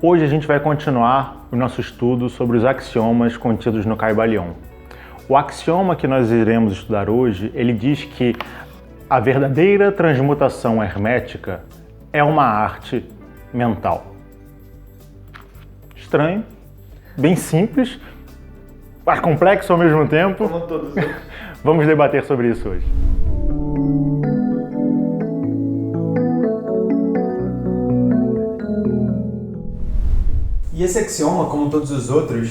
Hoje a gente vai continuar o nosso estudo sobre os axiomas contidos no Kybalion. O axioma que nós iremos estudar hoje, ele diz que a verdadeira transmutação hermética é uma arte mental. Estranho, bem simples, mas complexo ao mesmo tempo. Como todos eles. Vamos debater sobre isso hoje. E esse axioma, como todos os outros,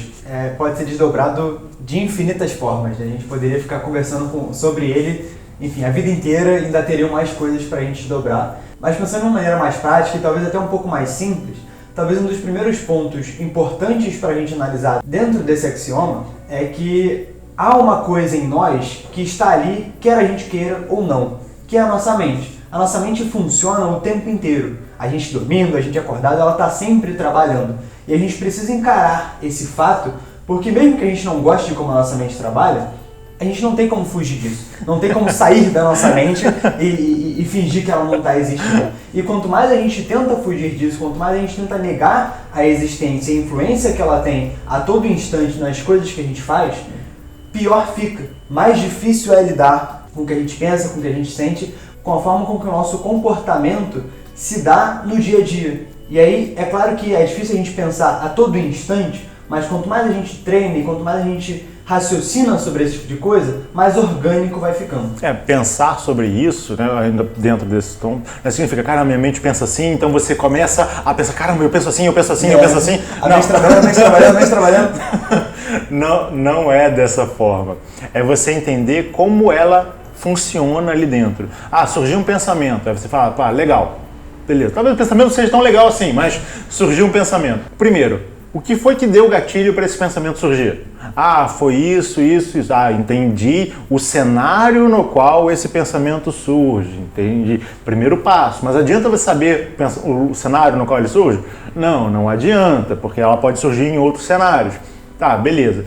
pode ser desdobrado de infinitas formas. A gente poderia ficar conversando sobre ele, enfim, a vida inteira, e ainda teriam mais coisas para a gente desdobrar. Mas pensando de uma maneira mais prática e talvez até um pouco mais simples, talvez um dos primeiros pontos importantes para a gente analisar dentro desse axioma é que há uma coisa em nós que está ali, quer a gente queira ou não, que é a nossa mente. A nossa mente funciona o tempo inteiro. A gente dormindo, a gente acordado, ela está sempre trabalhando. E a gente precisa encarar esse fato, porque mesmo que a gente não goste de como a nossa mente trabalha, a gente não tem como fugir disso. Não tem como sair da nossa mente e fingir que ela não está existindo. E quanto mais a gente tenta fugir disso, quanto mais a gente tenta negar a existência e a influência que ela tem a todo instante nas coisas que a gente faz, pior fica. Mais difícil é lidar com o que a gente pensa, com o que a gente sente, com a forma com que o nosso comportamento se dá no dia a dia. E aí, é claro que é difícil a gente pensar a todo instante, mas quanto mais a gente treina e quanto mais a gente raciocina sobre esse tipo de coisa, mais orgânico vai ficando. Pensar sobre isso, né, ainda dentro desse tom, não significa, cara, minha mente pensa assim, então você começa a pensar, caramba, eu penso assim, eu penso assim, eu penso assim. A mente trabalhando. Não é dessa forma. É você entender como ela funciona ali dentro. Surgiu um pensamento, aí você fala, pá, legal. Beleza, talvez o pensamento não seja tão legal assim, mas surgiu um pensamento. Primeiro, o que foi que deu o gatilho para esse pensamento surgir? Foi isso. Entendi o cenário no qual esse pensamento surge. Entendi. Primeiro passo. Mas adianta você saber o cenário no qual ele surge? Não adianta, porque ela pode surgir em outros cenários. Tá, beleza.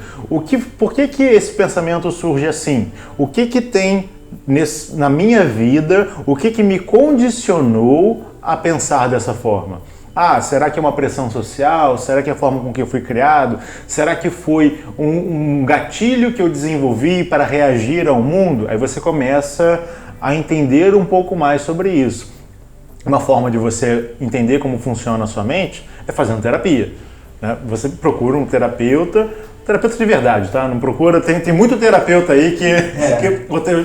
Por que esse pensamento surge assim? O que tem na minha vida, o que me condicionou a pensar dessa forma? Será que é uma pressão social? Será que é a forma com que eu fui criado? Será que foi um gatilho que eu desenvolvi para reagir ao mundo? Aí você começa a entender um pouco mais sobre isso. Uma forma de você entender como funciona a sua mente é fazendo terapia, né? Você procura um terapeuta de verdade, tá? Não procura, tem muito terapeuta aí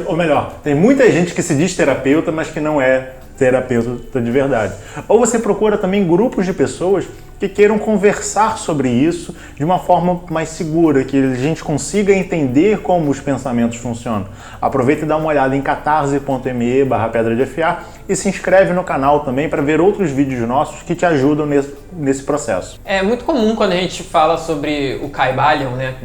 ou melhor, tem muita gente que se diz terapeuta, mas que não é terapeuta de verdade. Ou você procura também grupos de pessoas que queiram conversar sobre isso de uma forma mais segura, que a gente consiga entender como os pensamentos funcionam. Aproveita e dá uma olhada em catarse.me/pedra de FA e se inscreve no canal também para ver outros vídeos nossos que te ajudam nesse processo. É muito comum quando a gente fala sobre o Kybalion, né?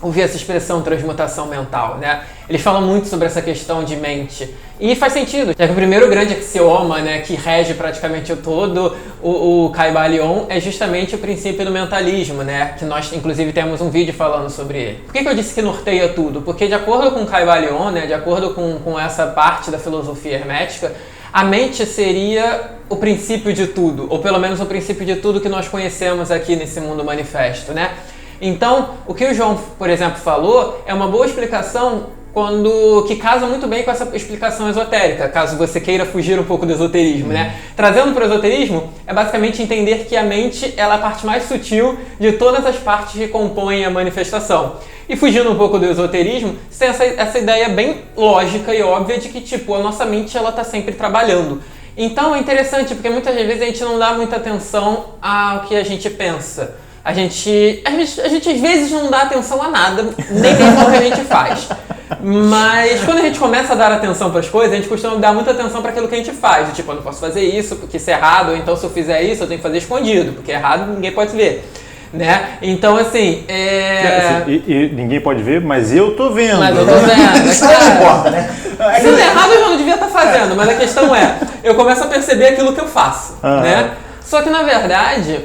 Ouvir essa expressão transmutação mental, né? Eles falam muito sobre essa questão de mente. E faz sentido, já que o primeiro grande axioma, né, que rege praticamente todo o Kybalion é justamente o princípio do mentalismo, né? Que nós, inclusive, temos um vídeo falando sobre ele. Por que eu disse que norteia tudo? Porque de acordo com o Kybalion, né, de acordo com essa parte da filosofia hermética, a mente seria o princípio de tudo, ou pelo menos o princípio de tudo que nós conhecemos aqui nesse mundo manifesto, né? Então, o que o João, por exemplo, falou é uma boa explicação que casa muito bem com essa explicação esotérica, caso você queira fugir um pouco do esoterismo, né? Trazendo para o esoterismo, é basicamente entender que a mente ela é a parte mais sutil de todas as partes que compõem a manifestação. E fugindo um pouco do esoterismo, você tem essa ideia bem lógica e óbvia de que, a nossa mente ela está sempre trabalhando. Então é interessante, porque muitas vezes a gente não dá muita atenção ao que a gente pensa. A gente às vezes não dá atenção a nada, nem tem o que a gente faz. Mas quando a gente começa a dar atenção para as coisas, a gente costuma dar muita atenção para aquilo que a gente faz. Eu não posso fazer isso porque isso é errado, ou então se eu fizer isso eu tenho que fazer escondido, porque é errado ninguém pode ver. Né? Então assim, E ninguém pode ver, mas eu tô vendo. Mas eu tô vendo, Isso não importa, né? Se não é errado eu já não devia estar fazendo, mas a questão eu começo a perceber aquilo que eu faço, né? Só que na verdade,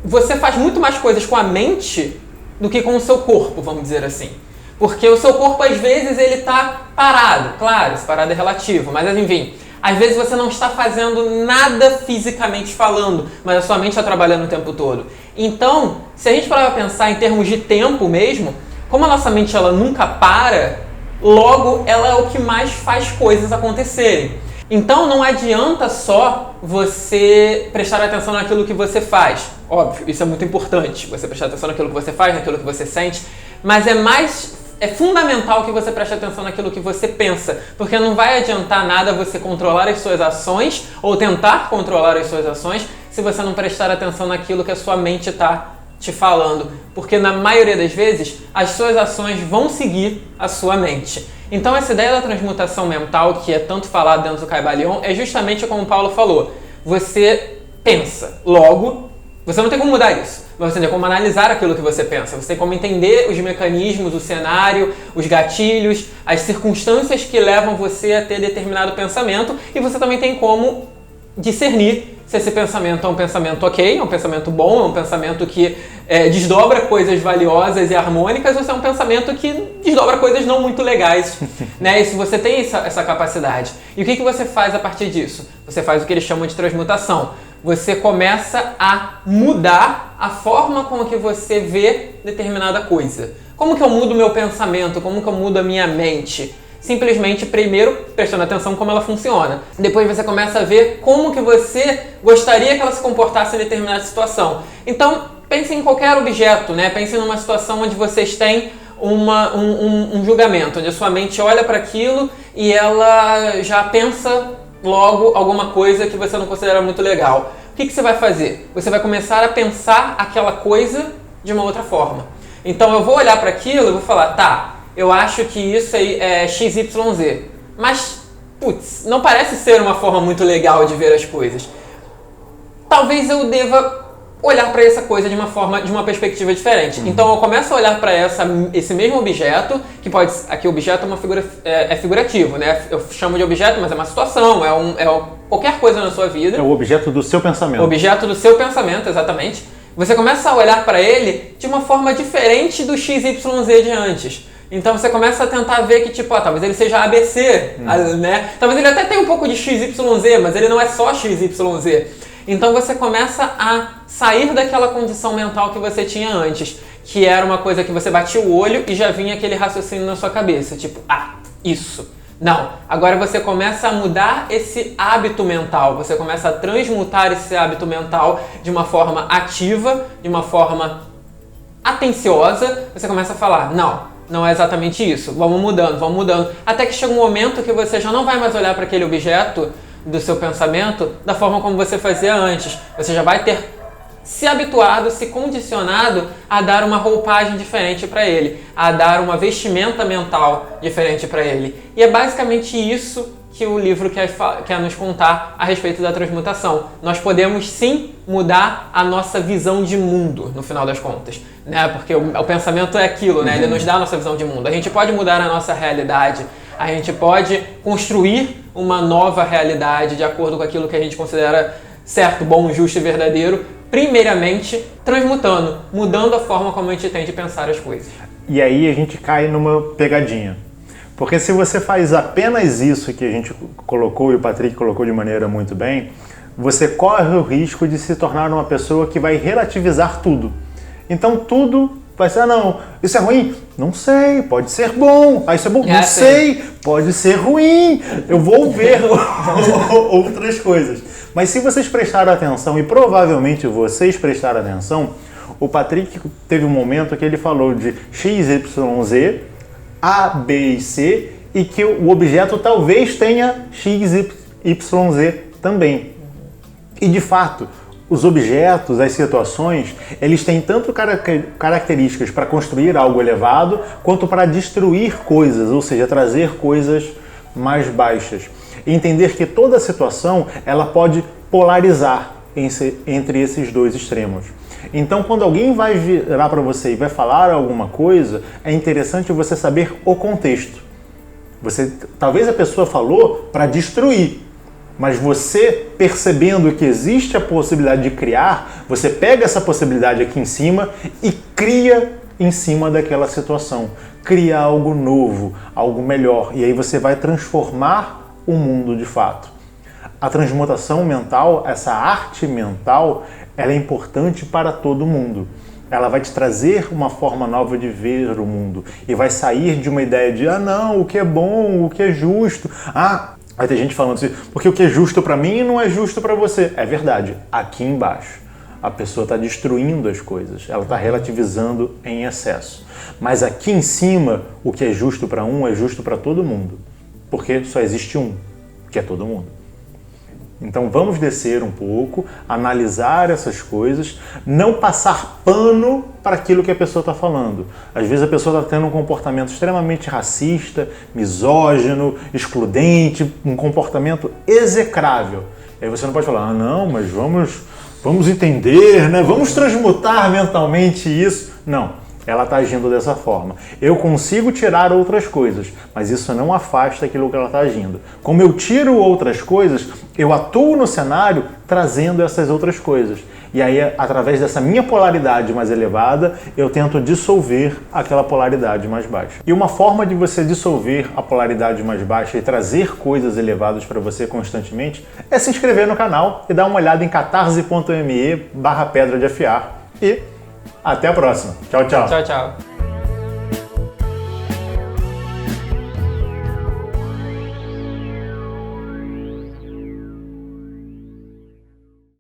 você faz muito mais coisas com a mente do que com o seu corpo, vamos dizer assim. Porque o seu corpo, às vezes, ele tá parado. Claro, esse parado é relativo, mas enfim, Às vezes você não está fazendo nada fisicamente falando, mas a sua mente está trabalhando o tempo todo. Então, se a gente parar para pensar em termos de tempo mesmo, como a nossa mente ela nunca para, logo ela é o que mais faz coisas acontecerem. Então não adianta só você prestar atenção naquilo que você faz. Óbvio, isso é muito importante, você prestar atenção naquilo que você faz, naquilo que você sente, mas é fundamental que você preste atenção naquilo que você pensa, porque não vai adiantar nada você controlar as suas ações ou tentar controlar as suas ações se você não prestar atenção naquilo que a sua mente está te falando, porque na maioria das vezes as suas ações vão seguir a sua mente. Então essa ideia da transmutação mental, que é tanto falada dentro do Kybalion, é justamente como o Paulo falou. Você pensa, logo, você não tem como mudar isso, mas você tem como analisar aquilo que você pensa, você tem como entender os mecanismos, o cenário, os gatilhos, as circunstâncias que levam você a ter determinado pensamento, e você também tem como discernir se esse pensamento é um pensamento ok, é um pensamento bom, é um pensamento que desdobra coisas valiosas e harmônicas, ou se é um pensamento que desdobra coisas não muito legais, né? E se você tem essa capacidade. E o que você faz a partir disso? Você faz o que eles chamam de transmutação. Você começa a mudar a forma como que você vê determinada coisa. Como que eu mudo o meu pensamento? Como que eu mudo a minha mente? Simplesmente, primeiro, prestando atenção como ela funciona. Depois você começa a ver como que você gostaria que ela se comportasse em determinada situação. Então, pense em qualquer objeto, né? Pense numa situação onde vocês têm um julgamento, onde a sua mente olha para aquilo e ela já pensa logo alguma coisa que você não considera muito legal. O que você vai fazer? Você vai começar a pensar aquela coisa de uma outra forma. Então, eu vou olhar para aquilo e vou falar, tá, eu acho que isso aí é XYZ, mas, putz, não parece ser uma forma muito legal de ver as coisas. Talvez eu deva olhar para essa coisa de uma perspectiva diferente. Então eu começo a olhar para esse mesmo objeto, que pode, aqui o objeto é uma figura, é figurativo, né? Eu chamo de objeto, mas é uma situação, qualquer coisa na sua vida. É o objeto do seu pensamento. O objeto do seu pensamento, exatamente. Você começa a olhar para ele de uma forma diferente do XYZ de antes. Então você começa a tentar ver que, tipo, talvez ele seja ABC, né? Talvez ele até tenha um pouco de XYZ, mas ele não é só XYZ. Então você começa a sair daquela condição mental que você tinha antes, que era uma coisa que você batia o olho e já vinha aquele raciocínio na sua cabeça, tipo, isso. Não, agora você começa a mudar esse hábito mental, você começa a transmutar esse hábito mental de uma forma ativa, de uma forma atenciosa, você começa a falar, não é exatamente isso, vamos mudando, até que chega um momento que você já não vai mais olhar para aquele objeto do seu pensamento da forma como você fazia antes. Você já vai ter se habituado, se condicionado a dar uma roupagem diferente para ele, a dar uma vestimenta mental diferente para ele. E é basicamente isso que o livro quer nos contar a respeito da transmutação. Nós podemos sim mudar a nossa visão de mundo, no final das contas, né? Porque o pensamento é aquilo, né? Ele nos dá a nossa visão de mundo. A gente pode mudar a nossa realidade, a gente pode construir uma nova realidade de acordo com aquilo que a gente considera certo, bom, justo e verdadeiro, primeiramente transmutando, mudando a forma como a gente tem de pensar as coisas. E aí a gente cai numa pegadinha. Porque se você faz apenas isso que a gente colocou e o Patrick colocou de maneira muito bem, você corre o risco de se tornar uma pessoa que vai relativizar tudo. Então tudo vai ser, não, isso é ruim? Não sei, pode ser bom. Isso é bom? Não sei, pode ser ruim. Eu vou ver outras coisas. Mas se vocês prestaram atenção, e provavelmente vocês prestaram atenção, o Patrick teve um momento que ele falou de XYZ, A, B e C, e que o objeto talvez tenha XYZ também. E de fato, os objetos, as situações, eles têm tanto características para construir algo elevado, quanto para destruir coisas, ou seja, trazer coisas mais baixas. E entender que toda situação, ela pode polarizar entre esses dois extremos. Então, quando alguém vai virar para você e vai falar alguma coisa, é interessante você saber o contexto. Talvez a pessoa falou para destruir, mas você, percebendo que existe a possibilidade de criar, você pega essa possibilidade aqui em cima e cria em cima daquela situação. Cria algo novo, algo melhor. E aí você vai transformar o mundo de fato. A transmutação mental, essa arte mental, ela é importante para todo mundo. Ela vai te trazer uma forma nova de ver o mundo e vai sair de uma ideia de não, o que é bom, o que é justo. Vai ter gente falando assim, porque o que é justo para mim não é justo para você. É verdade, aqui embaixo a pessoa está destruindo as coisas, ela está relativizando em excesso. Mas aqui em cima, o que é justo para um é justo para todo mundo, porque só existe um, que é todo mundo. Então vamos descer um pouco, analisar essas coisas, não passar pano para aquilo que a pessoa está falando. Às vezes a pessoa está tendo um comportamento extremamente racista, misógino, excludente, um comportamento execrável. Aí você não pode falar, não, mas vamos entender, né? Vamos transmutar mentalmente isso. Não. Ela está agindo dessa forma. Eu consigo tirar outras coisas, mas isso não afasta aquilo que ela está agindo. Como eu tiro outras coisas, eu atuo no cenário trazendo essas outras coisas. E aí, através dessa minha polaridade mais elevada, eu tento dissolver aquela polaridade mais baixa. E uma forma de você dissolver a polaridade mais baixa e trazer coisas elevadas para você constantemente é se inscrever no canal e dar uma olhada em catarse.me/pedra de afiar. E até a próxima. Tchau, tchau. Tchau, tchau.